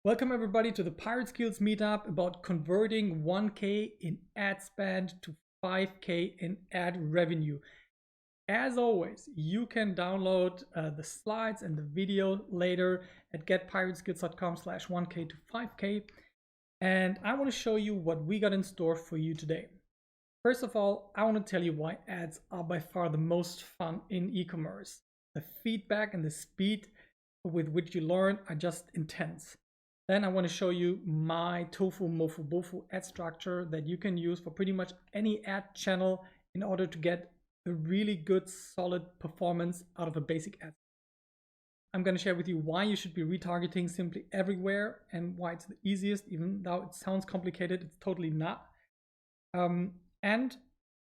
Welcome everybody to the Pirate Skills meetup about converting 1K in ad spend to 5K in ad revenue. As always, you can download the slides and the video later at getpirateskills.com/1K to 5K. And I want to show you what we got in store for you today. First of all, I want to tell you why ads are by far the most fun in e-commerce. The feedback and the speed with which you learn are just intense. Then I want to show you my tofu, mofu, bofu ad structure that you can use for pretty much any ad channel in order to get a really good, solid performance out of a basic ad. I'm going to share with you why you should be retargeting simply everywhere and why it's the easiest, even though it sounds complicated, it's totally not. And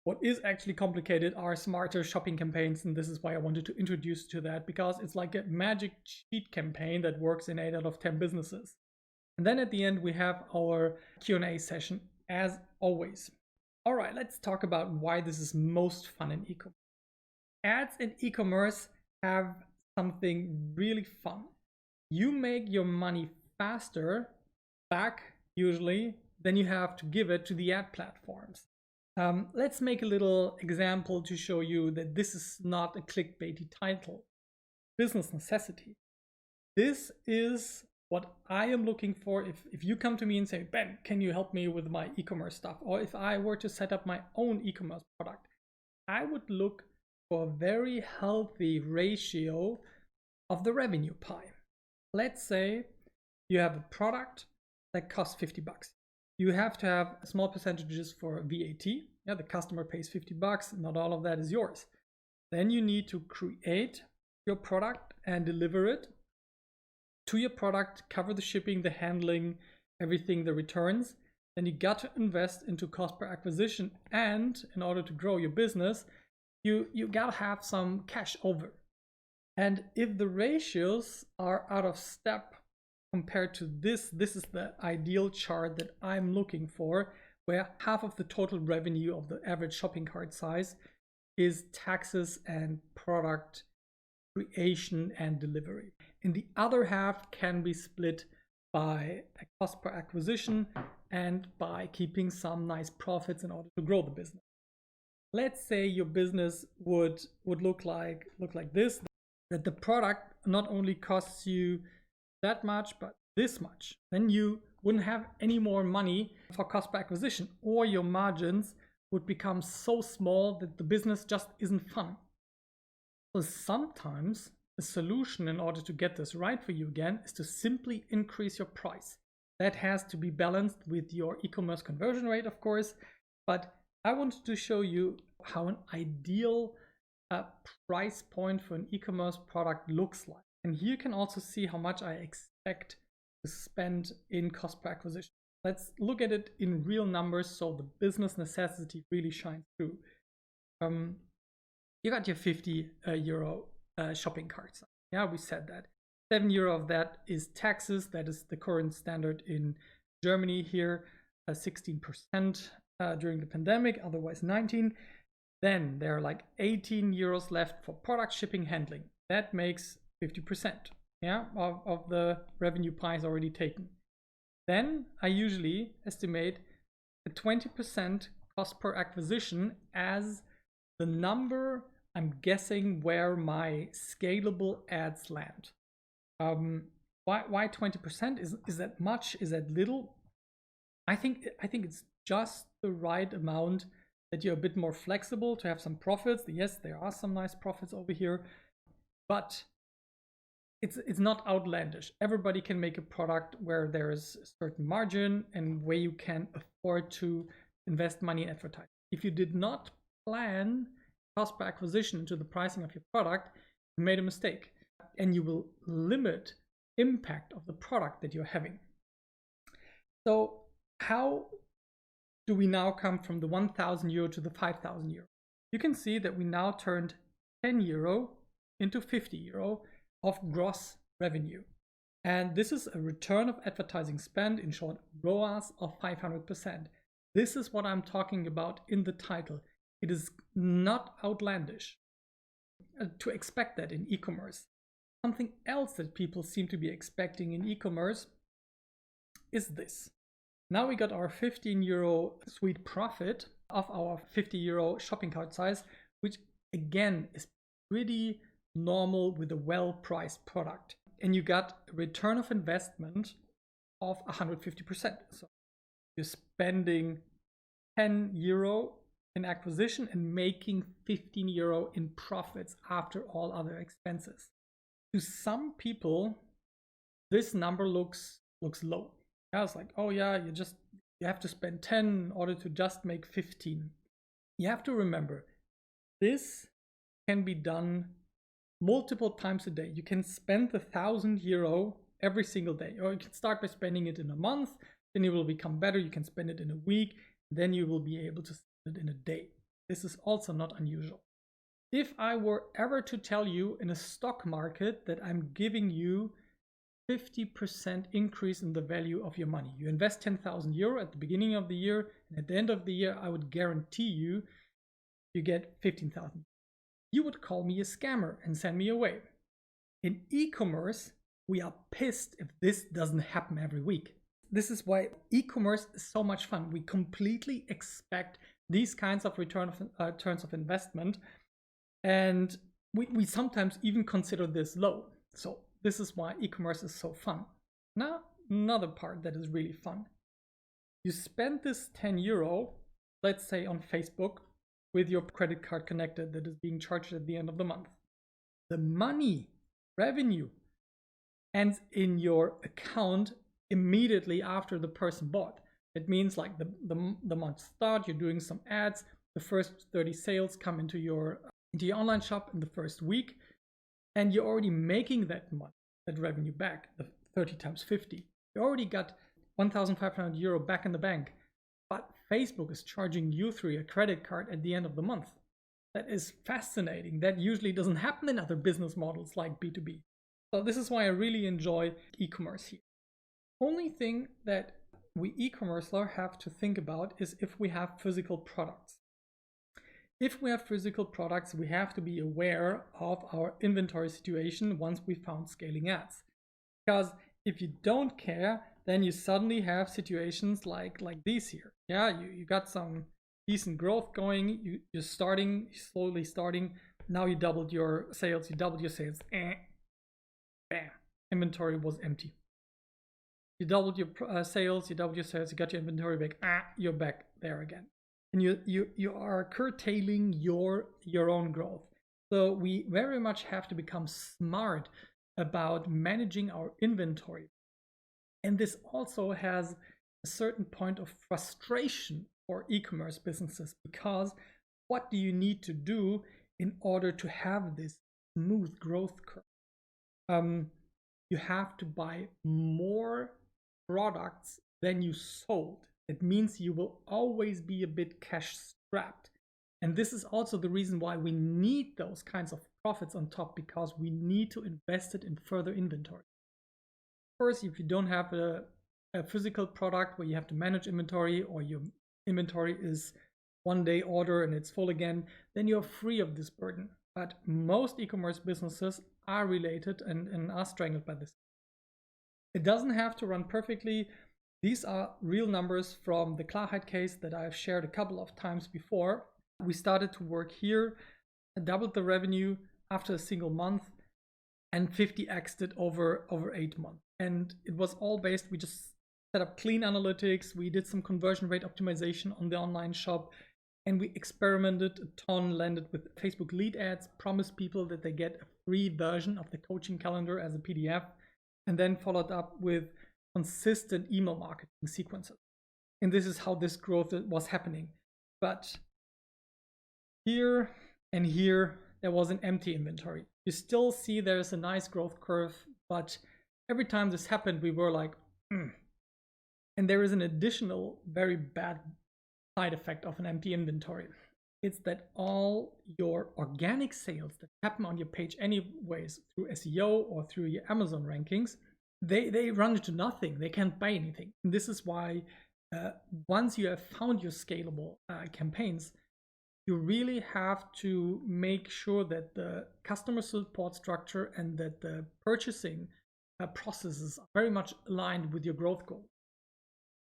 what is actually complicated are smarter shopping campaigns, and this is why I wanted to introduce you to that, because it's like a magic cheat campaign that works in 8 out of 10 businesses. And then at the end, we have our Q&A session, as always. All right, let's talk about why this is most fun in e-commerce. Ads in e-commerce have something really fun. You make your money faster back, usually, than you have to give it to the ad platforms. Let's make a little example to show you that this is not a clickbaity title. Business necessity. This is what I am looking for. If you come to me and say, Ben, can you help me with my e-commerce stuff? Or if I were to set up my own e-commerce product, I would look for a very healthy ratio of the revenue pie. Let's say you have a product that costs 50 bucks. You have to have small percentages for VAT. Yeah, the customer pays 50 bucks. Not all of that is yours. Then you need to create your product and deliver it to your product, cover the shipping, the handling, everything, the returns. Then you got to invest into cost per acquisition, and in order to grow your business, you gotta have some cash over. And if the ratios are out of step compared to this is the ideal chart that I'm looking for, where half of the total revenue of the average shopping cart size is taxes and product creation and delivery. And the other half can be split by a cost per acquisition and by keeping some nice profits in order to grow the business. Let's say your business would look like this, that the product not only costs you that much, but this much. Then you wouldn't have any more money for cost per acquisition, or your margins would become so small that the business just isn't fun. So sometimes the solution in order to get this right for you again is to simply increase your price. That has to be balanced with your e-commerce conversion rate, of course, but I wanted to show you how an ideal price point for an e-commerce product looks like. And here you can also see how much I expect to spend in cost per acquisition. Let's look at it in real numbers so the business necessity really shines through. You got your 50 euro shopping cart size. Yeah, we said that. 7 euro of that is taxes. That is the current standard in Germany here, 16% during the pandemic, otherwise 19. Then there are like 18 euros left for product shipping handling. That makes 50%, yeah, of the revenue pie is already taken. Then I usually estimate a 20% cost per acquisition as the number I'm guessing where my scalable ads land. Why 20%? Is that much? Is that little? I think it's just the right amount that you're a bit more flexible to have some profits. Yes, there are some nice profits over here, but it's not outlandish. Everybody can make a product where there is a certain margin and where you can afford to invest money in advertising. If you did not plan cost per acquisition into the pricing of your product, you made a mistake, and you will limit impact of the product that you're having. So how do we now come from the 1,000 euro to the 5,000 euro? You can see that we now turned 10 euro into 50 euro of gross revenue. And this is a return of advertising spend, in short, ROAS of 500%. This is what I'm talking about in the title. It is not outlandish to expect that in e-commerce. Something else that people seem to be expecting in e-commerce is this. Now we got our 15 euro sweet profit of our 50 euro shopping cart size, which again is pretty normal with a well-priced product. And you got a return of investment of 150%. So you're spending 10 euro in acquisition and making 15 euro in profits after all other expenses. To some people, this number looks low. Yeah, it's like, oh yeah, you have to spend 10 in order to just make 15. You have to remember, this can be done multiple times a day. You can spend 1,000 euro every single day, or you can start by spending it in a month, then it will become better. You can spend it in a week, then you will be able to spend it in a day. This is also not unusual. If I were ever to tell you in a stock market that I'm giving you 50% increase in the value of your money, you invest 10,000 euro at the beginning of the year, and at the end of the year, I would guarantee you get 15,000. You would call me a scammer and send me away. In e-commerce, we are pissed if this doesn't happen every week. This is why e-commerce is so much fun. We completely expect these kinds of returns of investment, and we sometimes even consider this low. So this is why e-commerce is so fun. Now, another part that is really fun. You spend this 10 euro, let's say on Facebook, with your credit card connected that is being charged at the end of the month. The money, revenue, ends in your account immediately after the person bought. It means like the month start, you're doing some ads, the first 30 sales come into your online shop in the first week, and you're already making that money, that revenue back, the 30 times 50. You already got 1,500 euro back in the bank, but Facebook is charging you through your credit card at the end of the month. That is fascinating. That usually doesn't happen in other business models like B2B. So this is why I really enjoy e-commerce here. Only thing that we e-commercer have to think about is if we have physical products. If we have physical products, we have to be aware of our inventory situation once we found scaling ads. Because if you don't care, then you suddenly have situations like these here. Yeah, you got some decent growth going, you're slowly starting, now you doubled your sales, bam, inventory was empty. You doubled your sales, you got your inventory back, you're back there again. And you are curtailing your own growth. So we very much have to become smart about managing our inventory. And this also has a certain point of frustration for e-commerce businesses, because what do you need to do in order to have this smooth growth curve? You have to buy more products than you sold. It means you will always be a bit cash strapped. And this is also the reason why we need those kinds of profits on top, because we need to invest it in further inventory. Of course, if you don't have a physical product where you have to manage inventory, or your inventory is one day order and it's full again, then you're free of this burden. But most e-commerce businesses are related and are strangled by this. It doesn't have to run perfectly. These are real numbers from the Klarheit case that I've shared a couple of times before. We started to work here, doubled the revenue after a single month, and 50x'd it over 8 months. And it was all based, we just set up clean analytics, we did some conversion rate optimization on the online shop, and we experimented a ton, landed with Facebook lead ads, promised people that they get a free version of the coaching calendar as a PDF, and then followed up with consistent email marketing sequences. And this is how this growth was happening. But here and here, there was an empty inventory. You still see there's a nice growth curve, but every time this happened, we were like, And there is an additional very bad side effect of an empty inventory. It's that all your organic sales that happen on your page anyways through SEO or through your Amazon rankings, they run into nothing. They can't buy anything. And this is why once you have found your scalable campaigns, you really have to make sure that the customer support structure and that the purchasing processes are very much aligned with your growth goal.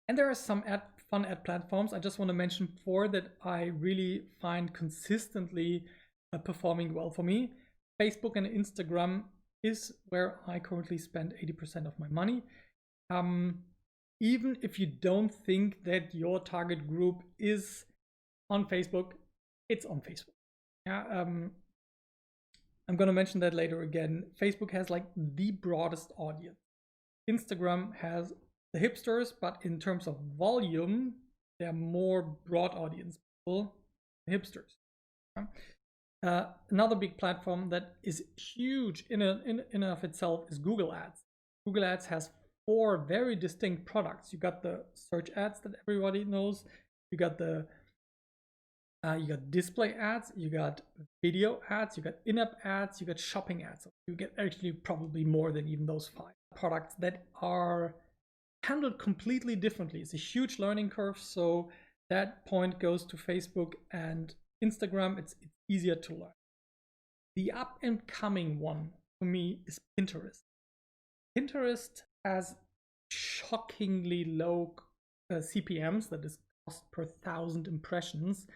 And there are some fun ad platforms. I just want to mention 4 that I really find consistently performing well for me. Facebook and Instagram is where I currently spend 80% of my money. Even if you don't think that your target group is on Facebook, it's on Facebook. Yeah, I'm gonna mention that later again. Facebook has like the broadest audience. Instagram has the hipsters, but in terms of volume, they're more broad audience people, hipsters. Another big platform that is huge in and of itself is Google Ads. Google Ads has 4 very distinct products. You got the search ads that everybody knows. You got the you got display ads, you got video ads, you got in-app ads, you got shopping ads. You get actually probably more than even those 5 products that are handled completely differently. It's a huge learning curve. So that point goes to Facebook and Instagram. It's easier to learn. The up and coming one for me is Pinterest. Pinterest has shockingly low CPMs, that is cost per 1,000 impressions.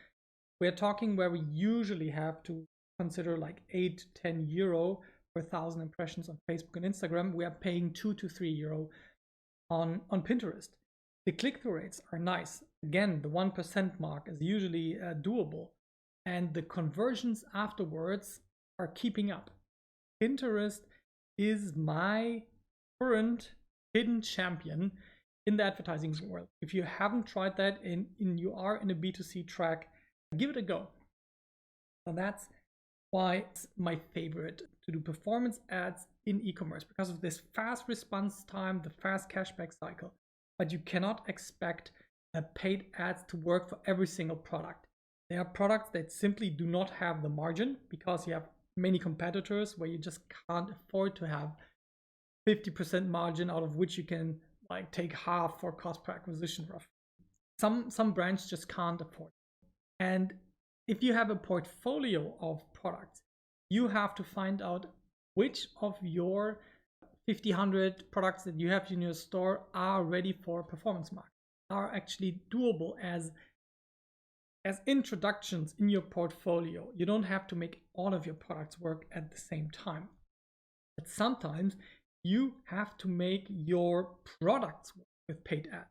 We're talking where we usually have to consider like 8 to 10 euro per 1,000 impressions on Facebook and Instagram. We are paying 2 to 3 euro on Pinterest. The click-through rates are nice. Again, the 1% mark is usually doable, and the conversions afterwards are keeping up. Pinterest is my current hidden champion in the advertising world. If you haven't tried that and you are in a B2C track, give it a go. And that's why it's my favorite to do performance ads in e-commerce, because of this fast response time, the fast cashback cycle. But you cannot expect paid ads to work for every single product. There are products that simply do not have the margin because you have many competitors where you just can't afford to have 50% margin, out of which you can like take half for cost per acquisition roughly. Some brands just can't afford. And if you have a portfolio of products, you have to find out which of your 50-100 products that you have in your store are ready for performance marketing, are actually doable as introductions in your portfolio. You don't have to make all of your products work at the same time. But sometimes you have to make your products work with paid ads.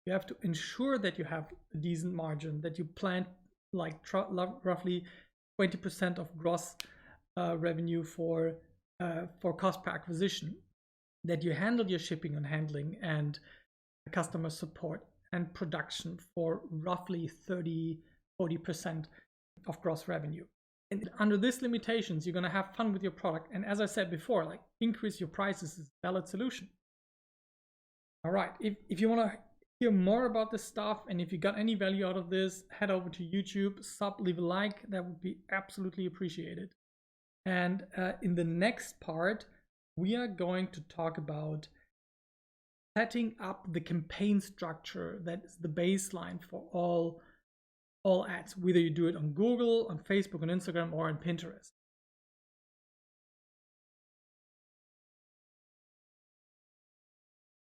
You have to ensure that you have a decent margin, that you plan like roughly 20% of gross revenue for cost per acquisition, that you handle your shipping and handling and customer support and production for roughly 30-40% of gross revenue. And under these limitations, you're going to have fun with your product. And as I said before, like increase your prices is a valid solution. All right. If you want to hear more about this stuff, and if you got any value out of this, head over to YouTube, leave a like. That would be absolutely appreciated. And in the next part, we are going to talk about setting up the campaign structure that is the baseline for all ads, whether you do it on Google, on Facebook, on Instagram, or on Pinterest.